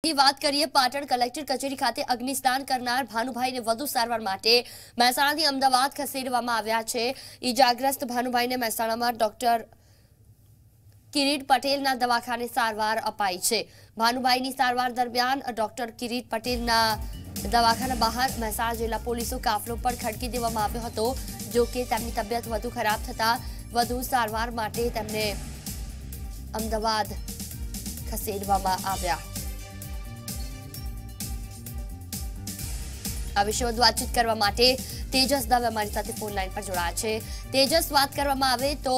વાત કરીએ પાટણ કલેક્ટર કચેરી ખાતે અગ્નિસ્નાન કરનાર ભાનુભાઈને વધુ સારવાર માટે મહેસાણાથી અમદાવાદ ખસેડવામાં આવ્યા છે। ઈજાગ્રસ્ત ભાનુભાઈને મહેસાણામાં ડોક્ટર કિરીટ પટેલના દવાખાને સારવાર અપાઈ છે। ભાનુભાઈની સારવાર દરમિયાન ડોક્ટર કિરીટ પટેલના દવાખાના બહાર મહેસાણા જિલ્લા પોલીસો કાફલો પણ ખડકી દેવામાં આવ્યો હતો। જો કે તેમની તબિયત વધુ ખરાબ થતા વધુ સારવાર માટે તેમને અમદાવાદ ખસેડવામાં આવ્યા। આ વિશે વધુ વાતચીત કરવા માટે તેજસ દવે અમારી સાથે ફોન લાઈન પર જોડાયા છે। તેજસ, વાત કરવામાં આવે તો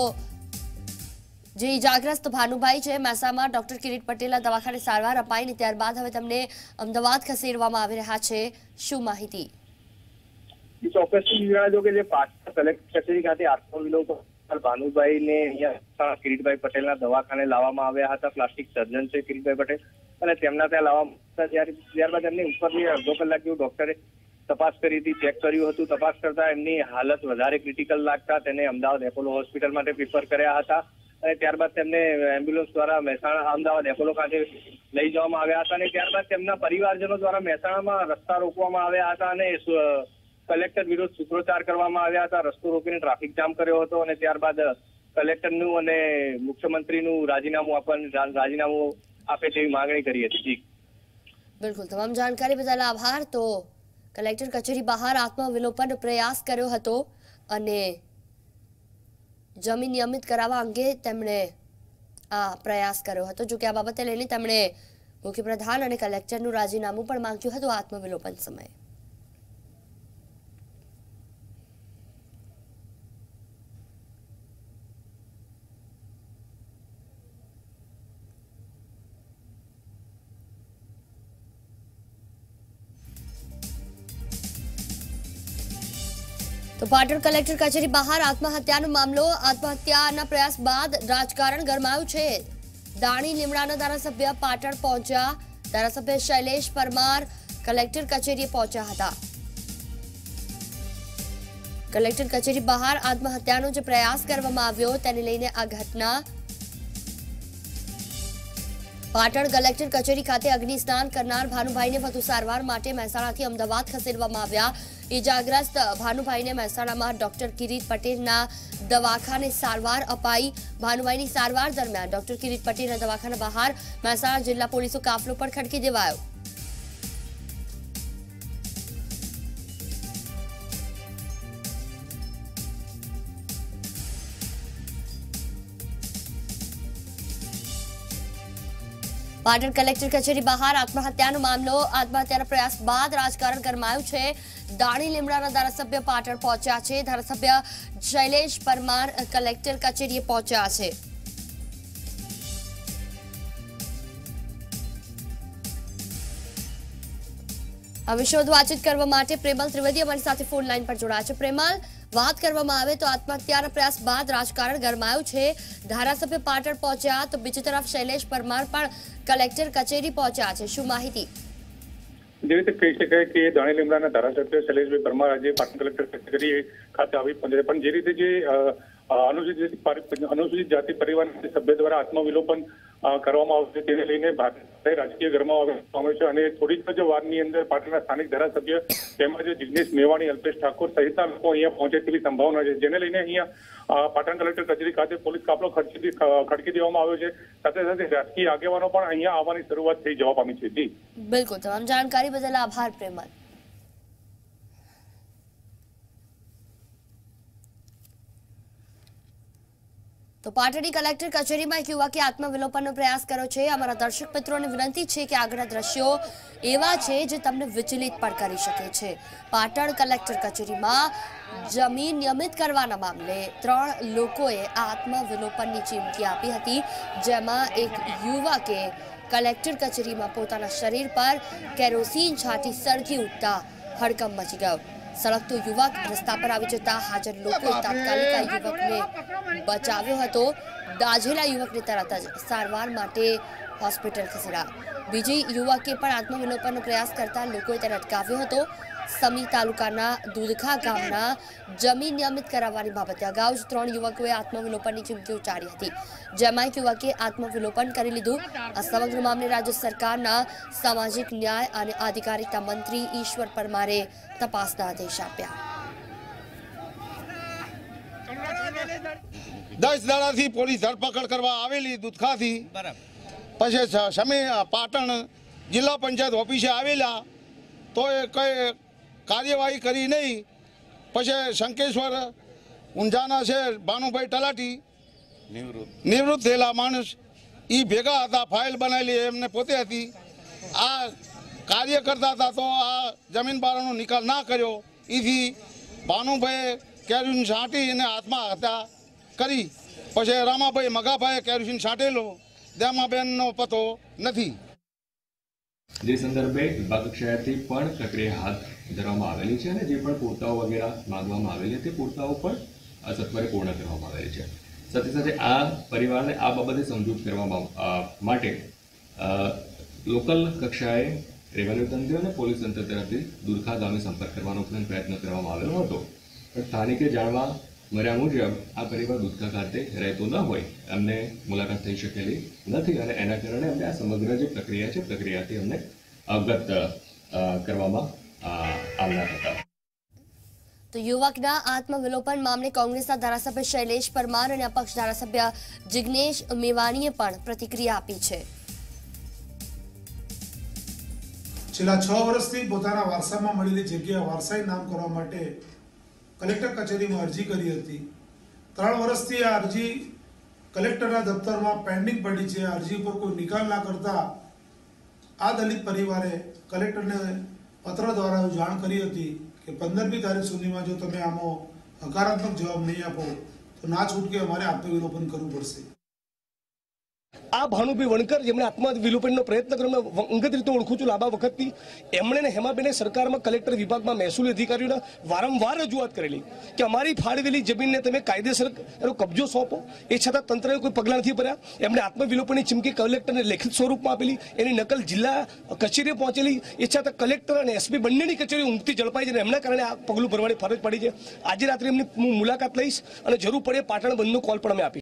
જે ઇજાગ્રસ્ત ભાનુભાઈ છે મહેસાણામાં ડોક્ટર કિરીટ પટેલના દવાખાને સારવાર અપાઈને ત્યારબાદ હવે તેમને અમદાવાદ ખસેડવામાં આવી રહ્યા છે, શું માહિતી? ચોક્કસથી જણાવજો કે જે પાટણ કલેક્ટર કચેરી ખાતે આત્મવિલોપન ભાનુભાઈને અહીંયા કિરીટભાઈ પટેલના દવાખાને લાવવામાં આવ્યા હતા। પ્લાસ્ટિક સર્જન છે કિરીટભાઈ પટેલ, અને તેમના ત્યાં લાવવામાં ત્યારબાદ એમની ઉપરની અડધો કલાક જેવું ડોક્ટરે તપાસ કરી હતી, ચેક કર્યું હતું। તપાસ કરતા એમની હાલત વધારે ક્રિટિકલ લાગતા તેને અમદાવાદ એપોલો હોસ્પિટલ માટે પ્રિફર કર્યા હતા, અને ત્યારબાદ તેમને એમ્બ્યુલન્સ દ્વારા મહેસાણા અમદાવાદ એપોલો ખાતે લઈ જવામાં આવ્યા હતા, અને ત્યારબાદ તેમના પરિવારજનો દ્વારા મહેસાણામાં રસ્તા રોકવામાં આવ્યા હતા અને કલેક્ટર વિરુદ્ધ સૂત્રોચ્ચાર કરવામાં આવ્યા હતા। રસ્તો રોકીને ટ્રાફિક જામ કર્યો હતો, અને ત્યારબાદ કલેક્ટરનું અને મુખ્યમંત્રીનું રાજીનામું આપે તેવી માંગણી કરી હતી। બિલકુલ, તમામ જાણકારી બદલ આભાર। તો કલેક્ટર કચેરી બહાર આત્મવિલોપન પ્રયાસ કર્યો હતો અને જમીન નિયમિત કરાવવા અંગે તેમણે આ પ્રયાસ કર્યો હતો। જો કે આ બાબતે લઈને તેમણે મુખ્યપ્રધાન અને કલેક્ટરનું રાજીનામું પણ માંગ્યું હતું આત્મવિલોપન સમયે। તો પાટણ કલેક્ટર કચેરી બહાર આત્મહત્યાનો મામલો, આત્મહત્યાના પ્રયાસ બાદ રાજકારણ ગરમાયું છે। દાણી લીમડાના ધારાસભ્ય પાટણ પહોંચ્યા। ધારાસભ્ય શૈલેષ પરમાર કલેક્ટર કચેરીએ પહોંચ્યા હતા। કલેક્ટર કચેરી બહાર આત્મહત્યાનો જે પ્રયાસ કરવામાં આવ્યો તેને લઈને આ ઘટના। પાટણ કલેક્ટર કચેરી ખાતે અગ્નિસ્નાન કરનાર ભાનુભાઈને વધુ સારવાર માટે મહેસાણાથી અમદાવાદ ખસેડવામાં આવ્યા। ઇજાગ્રસ્ત ભાનુભાઈને મહેસાણામાં ડોક્ટર કિરીટ પટેલના દવાખાને સારવાર અપાઈ। ભાનુભાઈની સારવાર દરમિયાન ડોક્ટર કિરીટ પટેલના દવાખાના બહાર મહેસાણા જિલ્લા પોલીસો કાફલો પણ ખડકી દેવાયો। પાટણ કલેક્ટર કચેરી બહાર આત્મહત્યાનો મામલો, આત્મહત્યાના પ્રયાસ બાદ રાજકારણ ગરમાયું છે। દાણી લીમડાના ધારાસભ્ય પાટણ પહોંચ્યા છે। ધારાસભ્ય શૈલેષ પરમાર કલેક્ટર કચેરીએ પહોંચ્યા છે। આ વિશે વધુ વાતચીત કરવા માટે પ્રેમલ ત્રિવેદી અમારી સાથે ફોન લાઈન પર જોડાયા છે। પ્રેમલ, વાત કરવામાં આવે તો આત્મહત્યાના પ્રયાસ બાદ રાજકારણ ગરમાયું છે। ધારાસભ્ય પાટણ પહોંચ્યા તો બીજી તરફ શૈલેષ પરમાર પણ કલેક્ટર કચેરી પહોંચ્યા છે, શું માહિતી? જે રીતે કહી શકાય કે દાણી લીમડાના ધારાસભ્ય શૈલેષભાઈ પરમાર આજે પાટણ કલેક્ટર કચેરી ખાતે આવી પહોંચ્યા, પણ જે રીતે જે અનુસૂચિત જાતિ પરિવારના સભ્ય દ્વારા આત્મવિલોપન કરવામાં આવશે તેને લઈને રાજકીય ગરમાવો આવ્યો છે, અને થોડી જ વારની અંદર પાટણના સ્થાનિક ધારાસભ્ય તેમજ જિગ્નેશ મેવાણી, અલ્પેશ ઠાકોર સહિતના લોકો અહીંયા પહોંચે તેવી સંભાવના છે, જેને લઈને અહીંયા પાટણ કલેક્ટર કચેરી ખાતે પોલીસ કાફલો ખડકી દેવામાં આવ્યો છે। સાથે સાથે રાજકીય આગેવાનો પણ અહીંયા આવવાની શરૂઆત થઈ જવા પામી છે। જી બિલકુલ, તમામ જાણકારી બદલ આભાર પ્રેમલ। તો પાટણની કલેક્ટર કચેરીમાં એક યુવકે આત્મવિલોપનનો પ્રયાસ કર્યો છે। અમારા દર્શક મિત્રોને વિનંતી છે કે આગળના દ્રશ્યો એવા છે જે તમને વિચલિત પણ કરી શકે છે। પાટણ કલેક્ટર કચેરીમાં જમીન નિયમિત કરવાના મામલે 3 લોકોએ આત્મવિલોપનની ચીમકી આપી હતી, જેમાં એક યુવકે કલેક્ટર કચેરીમાં પોતાના શરીર પર કેરોસીન છાંટી સળગી ઉઠતા હડકંપ મચી ગયો। સળગતો યુવક રસ્તા પર આવી જતા હાજર લોકોએ તાત્કાલિક આ યુવકને બચાવ્યો હતો। દાઝેલા યુવકને તરત જ સારવાર માટે હોસ્પિટલ ખસેડાયો. બીજી યુવકે પણ આત્મવિલોપનનો પ્રયાસ કરતા લોકોએ તેને અટકાવ્યો હતો. સમી તાલુકાના દૂધખા ગામના જમીન નિયમિત કરાવવાની બાબતે અગાઉ જ 3 યુવકોએ આત્મવિલોપનની ચીમકી ઉચ્ચારી હતી, જેમાં એક યુવકે આત્મવિલોપન કરી લીધું. આ સમગ્ર મામલે રાજ્ય સરકારના સામાજિક ન્યાય અને આધિકારિકતા મંત્રી ઈશ્વર પરમારે તપાસના આદેશ આપ્યા. 10 દાડાથી પોલીસ ધરપકડ કરવા આવેલી દૂધખાથી પછી સમી પાટણ જિલ્લા પંચાયત ઓફિસે આવેલા તો એ કઈ કાર્યવાહી કરી નહીં. પછી શંકેશ્વર ઊંઝાના છે ભાનુભાઈ તલાટી નિવૃત્ત થયેલા માણસ એ ભેગા હતા, ફાઇલ બનાવેલી એમને પોતે હતી. આ કાર્ય કરતા હતા તો આ જમીન બારાનો નિકાલ ના કર્યો. એથી ભાનુભાઈએ કેરોસીન છાંટી અને આત્મહત્યા કરી. પછી રામાભાઈ મગાભાઈએ કેરોસીન છાંટેલો, દેમાબેનનો પતો નથી. જે સંદર્ભે વિભાગ કક્ષાએથી પણ પ્રક્રિયા હાથ ધરવામાં આવેલી છે અને જે પણ પુરતાઓ વગેરે માંગવામાં આવેલી તે પુરતાઓ પણ સત્વરે પૂર્ણ કરવામાં આવેલી છે. સાથે સાથે આ પરિવારને આ બાબતે સમજૂત કરવા માટે લોકલ કક્ષાએ રેવન્યુ તંત્ર અને પોલીસ તંત્ર તરફથી દૂધખા ગામે સંપર્ક કરવાનો પણ પ્રયત્ન કરવામાં આવેલો હતો. પણ સ્થાનિકે જાણવા મળ્યા મુજબ આ પરિવાર દૂધખા ખાતે રહેતો ન હોય, અમને મુલાકાત થઈ શકેલી નથી અને એના કારણે અમને આ સમગ્ર જે પ્રક્રિયા છે પ્રક્રિયાથી અમને અવગત કરવામાં આવનાર હતા. તો યુવકના આત્મવિલોપન મામલે કોંગ્રેસના ધારાસભ્ય શૈલેષ પરમાર અને અપક્ષ ધારાસભ્ય જિગ્નેશ મેવાણીએ પણ પ્રતિક્રિયા આપી છે. છેલ્લા 6 વર્ષથી પોતાના વારસામાં મળેલી જગ્યા વારસાઈ નામ કરવા માટે કલેક્ટર કચેરીમાં અરજી કરી હતી. 3 વર્ષથી આ અરજી કલેક્ટરના દફતરમાં પેન્ડિંગ પડી છે. અરજી ઉપર કોઈ નિકાલ ના કરતા આ દલિત પરિવારે કલેક્ટરને પત્ર દ્વારા જાણ કરી હતી કે 15મી તારીખ સુધીમાં જો તમે આમાં હકારાત્મક જવાબ નહીં આપો તો ના છૂટકે અમારે આત્મવિલોપન કરવું પડશે. આ ભાનુભાઈ વણકર જેમણે આત્મવિલોપનનો પ્રયત્ન કર્યો, અંગત રીતે ઓળખું છું લાંબા વખતથી, એમણે ને હેમાબેને સરકારમાં કલેક્ટર વિભાગમાં મહેસૂલી અધિકારીઓને વારંવાર રજૂઆત કરેલી કે અમારી ફાળવેલી જમીનને તમે કાયદેસર એનો કબજો સોંપો. એ છતાં તંત્રએ કોઈ પગલાં નથી ભર્યા. એમણે આત્મવિલોપનની ચીમકી કલેક્ટરને લેખિત સ્વરૂપમાં આપેલી, એની નકલ જિલ્લા કચેરીએ પહોંચેલી. એ છતાં કલેક્ટર અને એસપી બંનેની કચેરી ઊંઘતી ઝડપાઈ છે અને એમના કારણે આ પગલું ભરવાની ફરજ પડી છે. આજે રાત્રે એમની મુલાકાત લઈશ અને જરૂર પડે પાટણ બંધનો કોલ પણ અમે આપીશ.